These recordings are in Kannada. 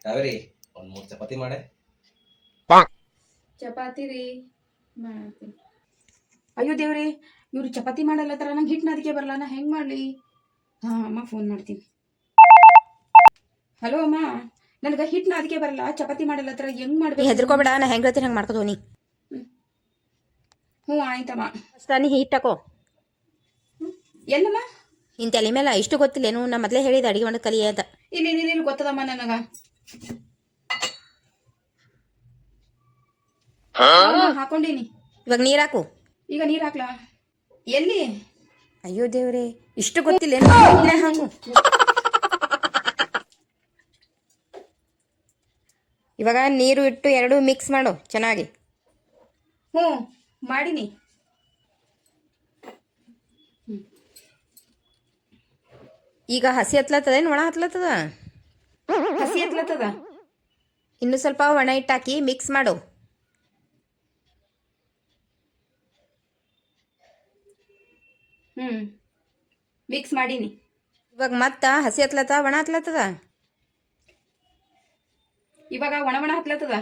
ಕಾವೇರಿ ಒಂದ್ 3 ಚಪಾತಿ ಮಾಡೆ. ಚಪಾತಿ ರೀ ಮಾಡ್ತೀನಿ. ಅಯ್ಯೋ ದೇವ್ರಿ, ಇವ್ರು ಚಪಾತಿ ಮಾಡಲ್ಲತ್ತಾರ. ನಂಗೆ ಹಿಟ್ಟು ಅದಕ್ಕೆ ಬರಲ್ಲ, ನಾ ಹೆಂಗೆ ಮಾಡಲಿ? ಹಾಂ ಅಮ್ಮ ಫೋನ್ ಮಾಡ್ತೀನಿ. ಹಲೋ ಅಮ್ಮ, ನನಗೆ ಹಿಟ್ಟು ಅದಕ್ಕೆ ಬರಲ್ಲ, ಚಪಾತಿ ಮಾಡಲ್ಲತ್ತಾರ, ಹೆಂಗೆ ಮಾಡ್ಬೇಕು? ಹೆದರ್ಕೋಬೇಡ, ನಾ ಹೆಂಗೆ ಹೇಳ್ತೀನಿ ಹಂಗೆ ಮಾಡ್ಕೋದು. ಹ್ಞೂ ಆಯ್ತಮ್ಮ. ಫಸ್ಟ್ ನೀ ಹಿಟ್ಟಾಕೋ. ಎಲ್ಲಮ್ಮ? ಇನ್ ತಲೆ ಮೇಲೆ ಇಷ್ಟು ಗೊತ್ತಿಲ್ಲೇನು? ನಾ ಮೊದಲೇ ಹೇಳಿದ ಅಡಿಗೆ ಮಾಡೋದು ಕಲಿಯದ. ಇಲ್ಲಿ ಗೊತ್ತದಮ್ಮ ನನಗ. ಹಾಕೊಂಡೀನಿ. ಇವಾಗ ನೀರು ಹಾಕು. ಈಗ ನೀರು ಹಾಕ್ಲಾ? ಎಲ್ಲಿ? ಅಯ್ಯೋ ದೇವ್ರೆ, ಇಷ್ಟು ಗೊತ್ತಿಲ್ಲೇನು? ಹಾಕು. ಇವಾಗ ನೀರು ಇಟ್ಟು ಎರಡು ಮಿಕ್ಸ್ ಮಾಡು ಚೆನ್ನಾಗಿ. ಹ್ಞೂ ಮಾಡೀನಿ. ಈಗ ಹಸಿ ಹತ್ಲತ್ತದ ಏನು ಒಣ ಹತ್ಲತ್ತದ? ಹಸಿ ಹತ್ಲತ್ತದ. ಇನ್ನು ಸ್ವಲ್ಪ ಒಣ ಹಿಟ್ಟು ಹಾಕಿ ಮಿಕ್ಸ್ ಮಾಡು. ಮಿಕ್ಸ್ ಮಾಡೀನಿ. ಇವಾಗ ಮತ್ತೆ ಹಸಿ ಹತ್ಲತ್ತ ಒಣ ಹತ್ಲತ್ತದ? ಇವಾಗ ಒಣ ಹತ್ಲತ್ತದ.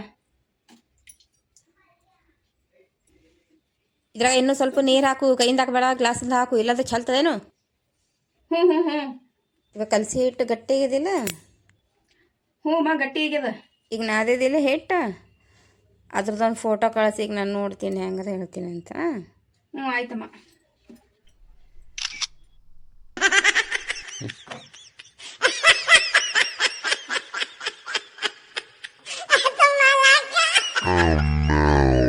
ಇದ್ರಾಗ ಇನ್ನೂ ಸ್ವಲ್ಪ ನೀರು ಹಾಕು, ಕೈಯಿಂದ ಹಾಕಬೇಡ, ಗ್ಲಾಸಿಂದ ಹಾಕು, ಇಲ್ಲಾಂದ್ರೆ ಚಲ್ತದೇನು? ಹ್ಞೂ ಇವಾಗ ಕಲಸಿ ಹಿಟ್ಟು ಗಟ್ಟಿ ಆಗಿದಿಲ್ಲ? ಹ್ಞೂ ಮಾ ಗಟ್ಟಿ ಆಗ್ಯದ. ಈಗ ನಾದಿದಿಲ್ಲ ಹಿಟ್ಟು, ಅದ್ರದ್ದೊಂದು ಫೋಟೋ ಕಳಿಸಿ, ಈಗ ನಾನು ನೋಡ್ತೀನಿ ಹೆಂಗಾರ ಹೇಳ್ತೀನಿ ಅಂತ. ಹ್ಞೂ ಆಯ್ತಮ್ಮ. Oh no.